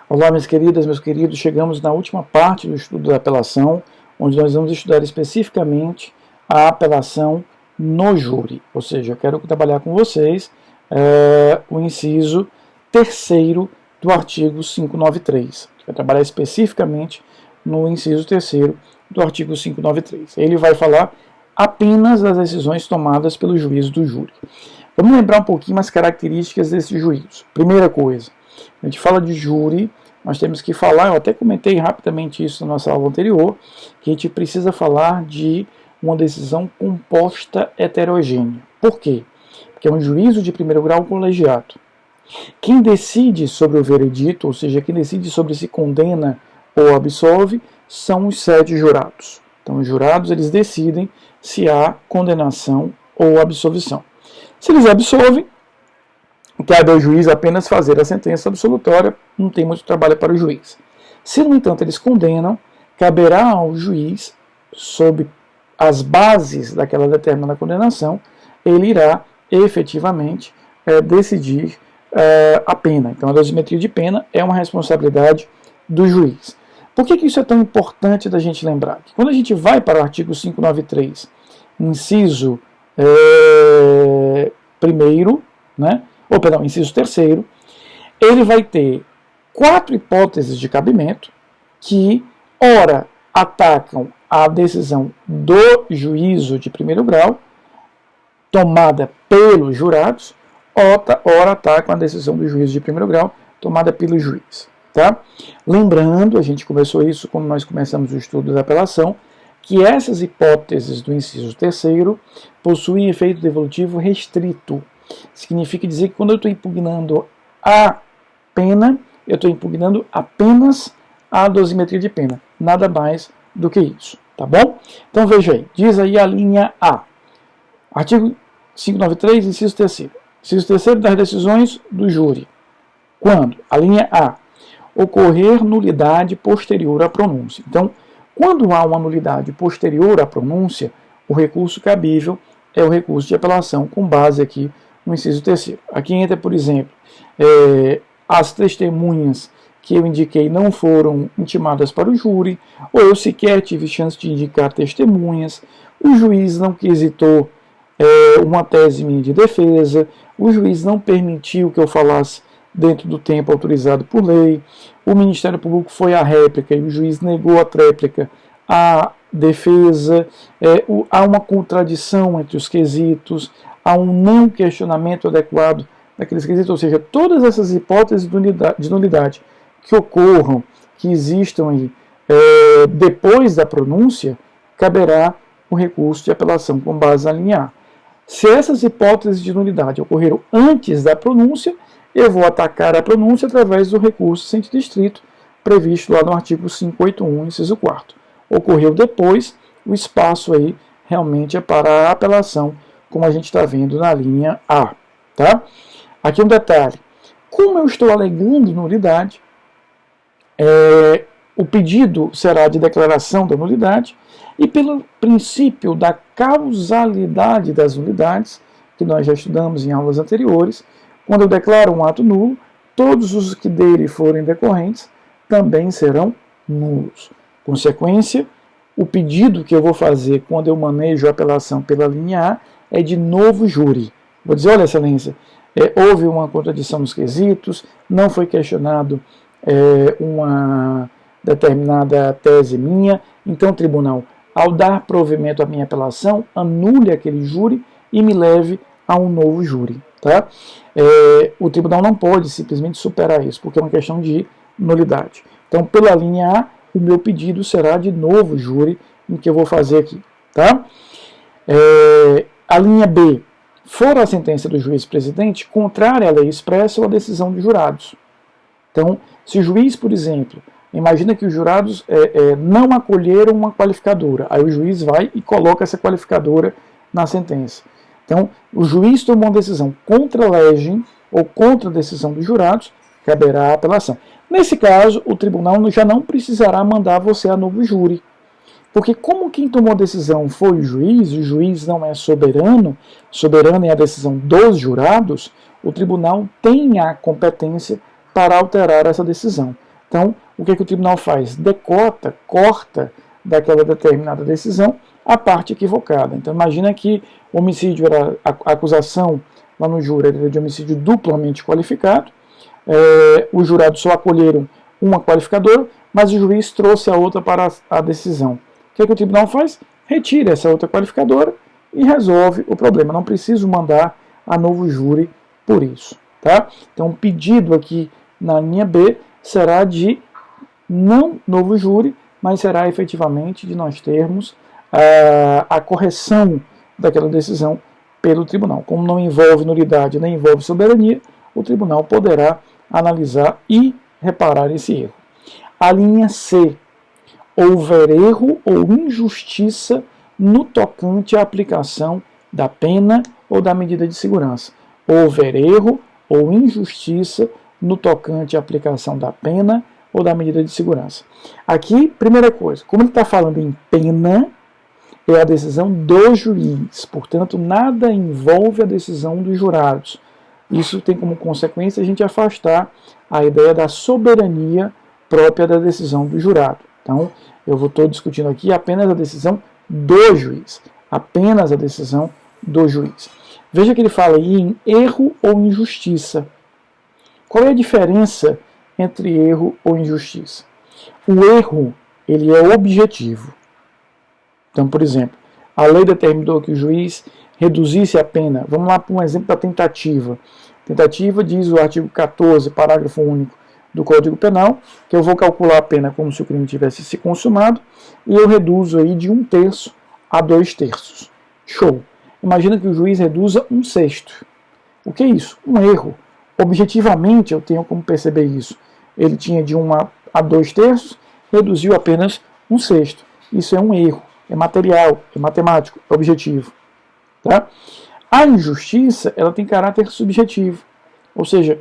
Olá, minhas queridas, meus queridos, chegamos na última parte do estudo da apelação, onde nós vamos estudar especificamente a apelação no júri. Ou seja, eu quero trabalhar com vocês o inciso 3º do artigo 593. Vai trabalhar especificamente no inciso 3º do artigo 593. Ele vai falar apenas das decisões tomadas pelo juízo do júri. Vamos lembrar um pouquinho as características desse juízo. Primeira coisa, a gente fala de júri, nós temos que falar, eu até comentei rapidamente isso na nossa aula anterior, que a gente precisa falar de uma decisão composta heterogênea. Por quê? Porque é um juízo de primeiro grau colegiado. Quem decide sobre o veredito, ou seja, quem decide sobre se condena ou absolve, são os 7 jurados. Então, os jurados eles decidem se há condenação ou absolvição. Se eles absolvem, cabe ao juiz apenas fazer a sentença absolutória, não tem muito trabalho para o juiz. Se, no entanto, eles condenam, caberá ao juiz, sob as bases daquela determinada condenação, ele irá efetivamente decidir a pena. Então, a dosimetria de pena é uma responsabilidade do juiz. Por que isso é tão importante da gente lembrar? Que quando a gente vai para o artigo 593, inciso 1º, né? Inciso 3º, ele vai ter 4 hipóteses de cabimento que, ora, atacam a decisão do juízo de primeiro grau, tomada pelos jurados, ora atacam a decisão do juízo de primeiro grau, tomada pelo juiz. Tá? Lembrando, a gente começou isso quando nós começamos o estudo da apelação, que essas hipóteses do inciso 3º possuem efeito devolutivo restrito. Significa dizer que quando eu estou impugnando a pena, eu estou impugnando apenas a dosimetria de pena. Nada mais do que isso. Tá bom? Então veja aí. Diz aí a linha A. Artigo 593, inciso 3º. Inciso 3º das decisões do júri. Quando? A linha A. Ocorrer nulidade posterior à pronúncia. Então, quando há uma nulidade posterior à pronúncia, o recurso cabível é o recurso de apelação com base aqui no inciso 3º. Aqui entra, por exemplo, as testemunhas que eu indiquei não foram intimadas para o júri, ou eu sequer tive chance de indicar testemunhas, o juiz não quisitou uma tese minha de defesa, o juiz não permitiu que eu falasse dentro do tempo autorizado por lei, o Ministério Público foi à réplica e o juiz negou a tréplica à defesa, há uma contradição entre os quesitos, há um não questionamento adequado daqueles quesitos, ou seja, todas essas hipóteses de nulidade que ocorram, que existam aí depois da pronúncia, caberá o recurso de apelação com base na linha A. Se essas hipóteses de nulidade ocorreram antes da pronúncia, eu vou atacar a pronúncia através do recurso sem distrito, previsto lá no artigo 581, inciso 4º. Ocorreu depois, o espaço aí realmente é para a apelação, como a gente está vendo na linha A. Tá? Aqui um detalhe. Como eu estou alegando nulidade, o pedido será de declaração da nulidade e pelo princípio da causalidade das nulidades, que nós já estudamos em aulas anteriores, quando eu declaro um ato nulo, todos os que dele forem decorrentes também serão nulos. Consequência, o pedido que eu vou fazer quando eu manejo a apelação pela linha A é de novo júri. Vou dizer, olha, excelência, houve uma contradição nos quesitos, não foi questionado uma determinada tese minha, então, tribunal, ao dar provimento à minha apelação, anule aquele júri e me leve a um novo júri. Tá? O tribunal não pode simplesmente superar isso, porque é uma questão de nulidade. Então, pela linha A, o meu pedido será de novo júri, em que eu vou fazer aqui. Tá? A linha B, for a sentença do juiz-presidente contrária à lei expressa ou à decisão dos jurados. Então, se o juiz, por exemplo, imagina que os jurados não acolheram uma qualificadora, aí o juiz vai e coloca essa qualificadora na sentença. Então, o juiz tomou uma decisão contra a legem ou contra a decisão dos jurados, caberá a apelação. Nesse caso, o tribunal já não precisará mandar você a novo júri. Porque como quem tomou a decisão foi o juiz não é soberano, soberano é a decisão dos jurados, o tribunal tem a competência para alterar essa decisão. Então, o que o tribunal faz? Decota, corta daquela determinada decisão a parte equivocada. Então, imagina que o homicídio era a acusação lá no júri era de homicídio duplamente qualificado, os jurados só acolheram uma qualificadora, mas o juiz trouxe a outra para a decisão. O que o tribunal faz? Retira essa outra qualificadora e resolve o problema. Não preciso mandar a novo júri por isso. Tá? Então, o pedido aqui na linha B será de não novo júri, mas será efetivamente de nós termos a correção daquela decisão pelo tribunal. Como não envolve nulidade nem envolve soberania, o tribunal poderá analisar e reparar esse erro. A linha C. Houver erro ou injustiça no tocante à aplicação da pena ou da medida de segurança. Houver erro ou injustiça no tocante à aplicação da pena ou da medida de segurança. Aqui, primeira coisa, como ele está falando em pena, é a decisão do juiz, portanto, nada envolve a decisão dos jurados. Isso tem como consequência a gente afastar a ideia da soberania própria da decisão do jurado. Então, eu estou discutindo aqui apenas a decisão do juiz, apenas a decisão do juiz. Veja que ele fala aí em erro ou injustiça. Qual é a diferença entre erro ou injustiça? O erro, ele é objetivo. Então, por exemplo, a lei determinou que o juiz reduzisse a pena. Vamos lá para um exemplo da tentativa. Tentativa diz o artigo 14, parágrafo único do Código Penal, que eu vou calcular a pena como se o crime tivesse se consumado, e eu reduzo aí de 1/3 a 2/3. Show! Imagina que o juiz reduza 1/6. O que é isso? Um erro. Objetivamente, eu tenho como perceber isso. Ele tinha de 1 a 2/3, reduziu apenas 1/6. Isso é um erro. É material, é matemático, é objetivo. Tá? A injustiça, ela tem caráter subjetivo. Ou seja,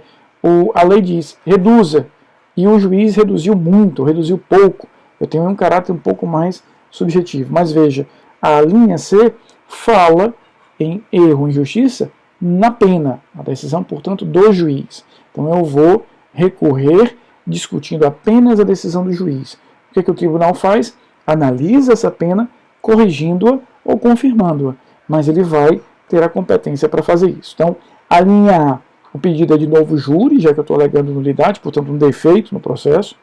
a lei diz, reduza, e o juiz reduziu muito, reduziu pouco. Eu tenho um caráter um pouco mais subjetivo. Mas veja, a linha C fala em erro e injustiça na pena, a decisão, portanto, do juiz. Então eu vou recorrer discutindo apenas a decisão do juiz. O que o tribunal faz? Analisa essa pena, corrigindo-a ou confirmando-a. Mas ele vai ter a competência para fazer isso. Então, a linha A, o pedido é de novo júri, já que eu estou alegando nulidade, portanto, um defeito no processo.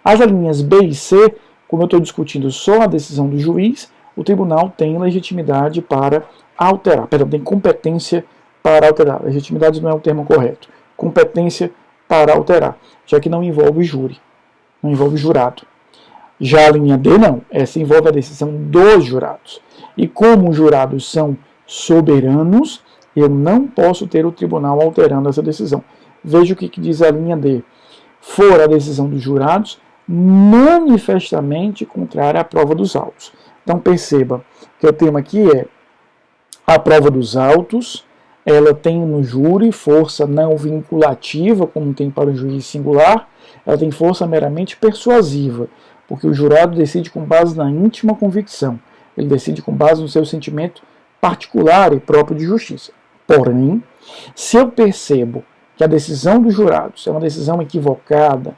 As linhas B e C, como eu estou discutindo só a decisão do juiz, o tribunal tem legitimidade para alterar, tem competência para alterar. Legitimidade não é o termo correto. Competência para alterar, já que não envolve júri, não envolve jurado. Já a linha D não, essa envolve a decisão dos jurados. E como os jurados são soberanos, eu não posso ter o tribunal alterando essa decisão. Veja o que diz a linha D. For a decisão dos jurados manifestamente contrária à prova dos autos. Então perceba que o tema aqui é a prova dos autos, ela tem no júri força não vinculativa, como tem para o juiz singular, ela tem força meramente persuasiva, porque o jurado decide com base na íntima convicção, ele decide com base no seu sentimento particular e próprio de justiça. Porém, se eu percebo que a decisão dos jurados é uma decisão equivocada,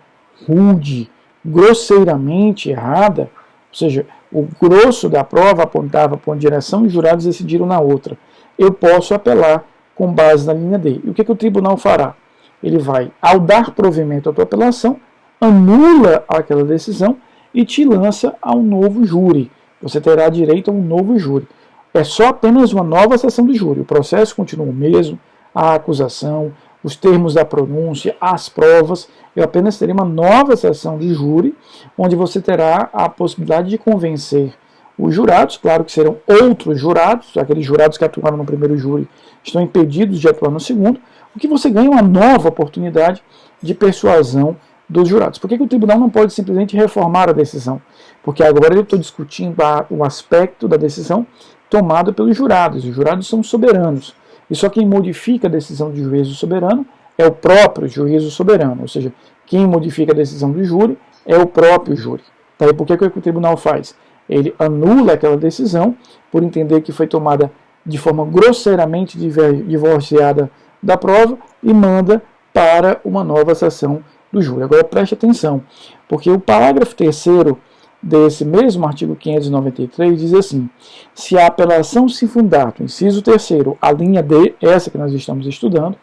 rude, grosseiramente errada, ou seja, o grosso da prova apontava para uma direção e os jurados decidiram na outra, eu posso apelar com base na linha D. E o que o tribunal fará? Ele vai, ao dar provimento à tua apelação, anula aquela decisão e te lança a um novo júri. Você terá direito a um novo júri. É só apenas uma nova sessão de júri. O processo continua o mesmo, a acusação, os termos da pronúncia, as provas. Eu apenas terei uma nova sessão de júri, onde você terá a possibilidade de convencer os jurados, claro que serão outros jurados, aqueles jurados que atuaram no primeiro júri estão impedidos de atuar no segundo, o que você ganha uma nova oportunidade de persuasão dos jurados. Por que o tribunal não pode simplesmente reformar a decisão? Porque agora eu estou discutindo o aspecto da decisão tomada pelos jurados. Os jurados são soberanos. E só quem modifica a decisão de juízo soberano é o próprio juízo soberano. Ou seja, quem modifica a decisão do júri é o próprio júri. Tá? E por que o tribunal faz? Ele anula aquela decisão por entender que foi tomada de forma grosseiramente divorciada da prova e manda para uma nova sessão do júri. Agora preste atenção, porque o parágrafo 3º desse mesmo artigo 593 diz assim: se a apelação se fundar, no inciso 3º, a linha D, essa que nós estamos estudando,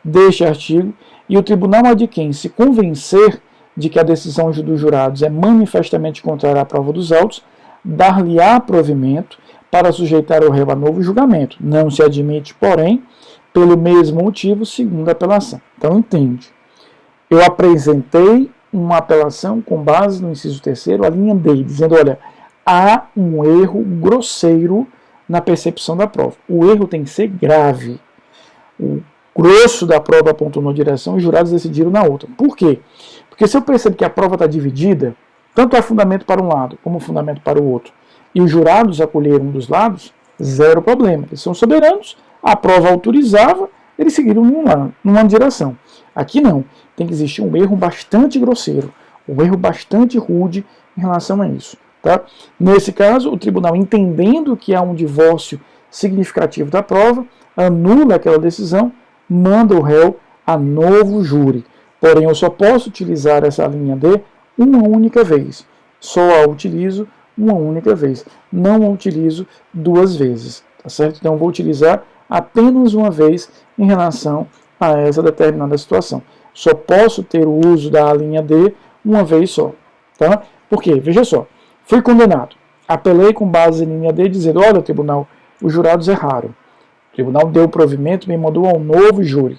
deste artigo, e o tribunal adquém se convencer de que a decisão dos jurados é manifestamente contrária à prova dos autos, dar-lhe-á provimento para sujeitar o réu a novo julgamento. Não se admite, porém, pelo mesmo motivo, segundo a apelação. Então, entende. Eu apresentei uma apelação com base no inciso 3º, a linha D, dizendo, olha, há um erro grosseiro na percepção da prova. O erro tem que ser grave. O grosso da prova apontou numa direção e os jurados decidiram na outra. Por quê? Porque se eu percebo que a prova está dividida, tanto há fundamento para um lado como fundamento para o outro, e os jurados acolheram um dos lados, zero problema. Eles são soberanos, a prova autorizava, eles seguiram numa direção. Aqui não. Tem que existir um erro bastante grosseiro, um erro bastante rude em relação a isso. Tá? Nesse caso, o tribunal, entendendo que há um divórcio significativo da prova, anula aquela decisão, manda o réu a novo júri. Porém, eu só posso utilizar essa linha D uma única vez. Só a utilizo uma única vez. Não a utilizo duas vezes. Tá certo? Então, eu vou utilizar apenas uma vez em relação a essa determinada situação. Só posso ter o uso da linha D uma vez só. Tá? Por quê? Veja só. Fui condenado. Apelei com base em linha D, dizendo, olha, tribunal, os jurados erraram. O tribunal deu provimento, me mandou ao novo júri.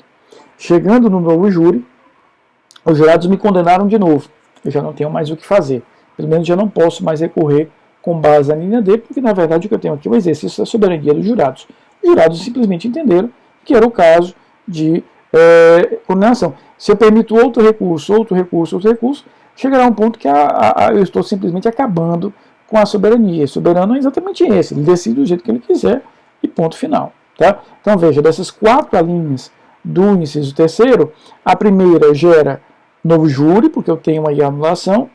Chegando no novo júri, os jurados me condenaram de novo. Eu já não tenho mais o que fazer. Pelo menos já não posso mais recorrer com base na linha D, porque na verdade o que eu tenho aqui é o exercício da soberania dos jurados. Os jurados simplesmente entenderam que era o caso de condenação. Se eu permito outro recurso, chegará um ponto que eu estou simplesmente acabando com a soberania. O soberano é exatamente esse. Ele decide do jeito que ele quiser e ponto final. Tá? Então veja, dessas 4 linhas do inciso 3º, a primeira gera novo júri, porque eu tenho aí a anulação.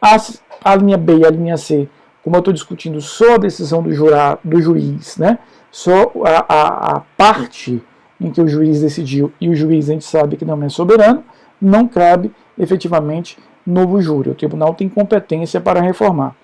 A linha B e a linha C, como eu estou discutindo só a decisão do juiz, né? Só a parte em que o juiz decidiu, e o juiz a gente sabe que não é soberano, não cabe efetivamente novo júri. O tribunal tem competência para reformar.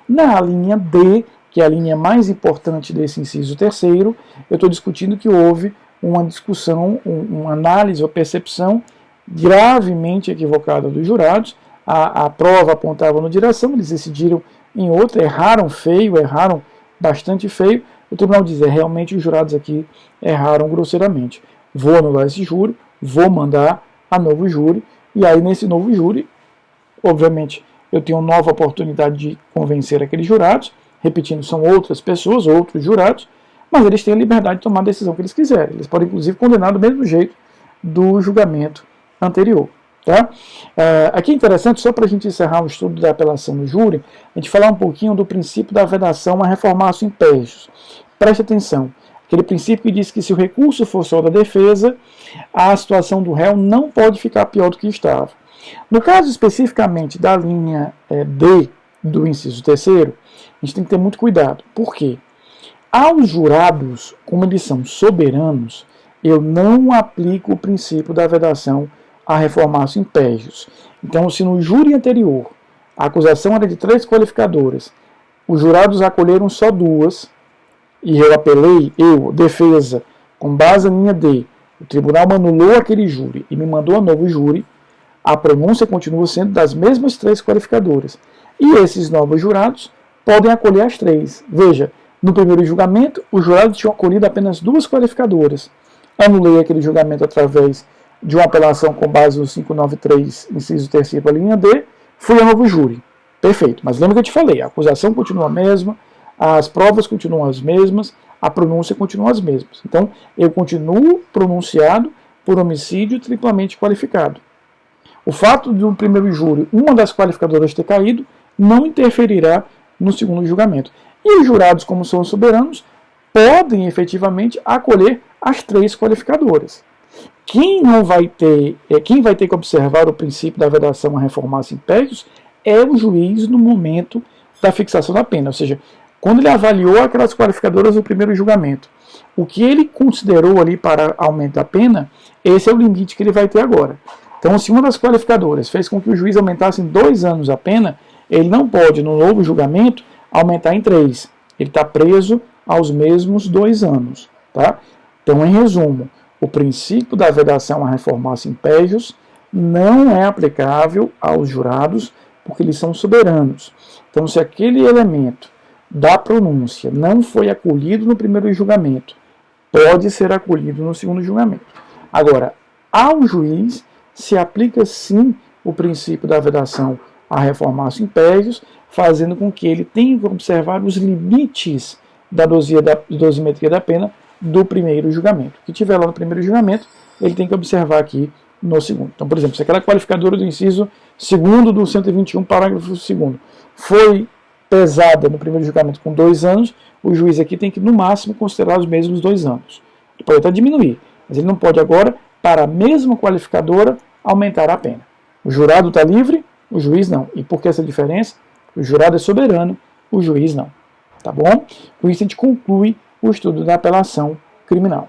Na linha D, que é a linha mais importante desse inciso 3º, eu estou discutindo que houve uma discussão, uma análise ou percepção gravemente equivocada dos jurados. A prova apontava na direção, eles decidiram em outra, erraram feio, erraram bastante feio. O tribunal diz, realmente os jurados aqui erraram grosseiramente. Vou anular esse júri, vou mandar a novo júri, e aí nesse novo júri, obviamente, eu tenho uma nova oportunidade de convencer aqueles jurados, repetindo, são outras pessoas, outros jurados, mas eles têm a liberdade de tomar a decisão que eles quiserem. Eles podem, inclusive, condenar do mesmo jeito do julgamento anterior. Tá? Aqui é interessante, só para a gente encerrar o estudo da apelação no júri, a gente falar um pouquinho do princípio da vedação a reformatio impejus. Preste atenção, aquele princípio que diz que se o recurso for só da defesa, a situação do réu não pode ficar pior do que estava. No caso especificamente da linha D do inciso 3º, a gente tem que ter muito cuidado. Por quê? Aos jurados, como eles são soberanos, eu não aplico o princípio da vedação a reformatio impejus. Então, se no júri anterior a acusação era de 3 qualificadoras, os jurados acolheram só 2, e eu apelei, defesa, com base na linha D, o tribunal anulou aquele júri e me mandou a novo júri, a pronúncia continua sendo das mesmas 3 qualificadoras. E esses novos jurados podem acolher as 3. Veja, no primeiro julgamento, os jurados tinham acolhido apenas 2 qualificadoras. Anulei aquele julgamento através de uma apelação com base no 593, inciso 3º, a linha D, fui a novo júri. Perfeito. Mas lembra que eu te falei, a acusação continua a mesma, as provas continuam as mesmas, a pronúncia continua as mesmas. Então, eu continuo pronunciado por homicídio triplamente qualificado. O fato de no primeiro júri uma das qualificadoras ter caído não interferirá no segundo julgamento. E os jurados, como são soberanos, podem efetivamente acolher as 3 qualificadoras. Quem vai ter que observar o princípio da vedação a reformatio impejus é o juiz no momento da fixação da pena, ou seja, quando ele avaliou aquelas qualificadoras do primeiro julgamento, o que ele considerou ali para aumento da pena Esse é o limite que ele vai ter agora. Então, se uma das qualificadoras fez com que o juiz aumentasse em 2 anos a pena, ele não pode, no novo julgamento, aumentar em 3. Ele está preso aos mesmos 2 anos. Tá? Então, em resumo, o princípio da vedação a reformatio impejus não é aplicável aos jurados, porque eles são soberanos. Então, se aquele elemento da pronúncia não foi acolhido no primeiro julgamento, pode ser acolhido no segundo julgamento. Agora, ao juiz se aplica sim o princípio da vedação a reformatio impejus, fazendo com que ele tenha que observar os limites da dosimetria da pena do primeiro julgamento. O que tiver lá no primeiro julgamento, ele tem que observar aqui no segundo. Então, por exemplo, se aquela qualificadora do inciso 2º do 121, parágrafo 2º, foi pesada no primeiro julgamento com 2 anos, o juiz aqui tem que, no máximo, considerar os mesmos 2 anos. Ele pode até diminuir, mas ele não pode agora, para a mesma qualificadora, aumentar a pena. O jurado está livre, o juiz não. E por que essa diferença? O jurado é soberano, o juiz não. Tá bom? Com isso a gente conclui o estudo da apelação criminal.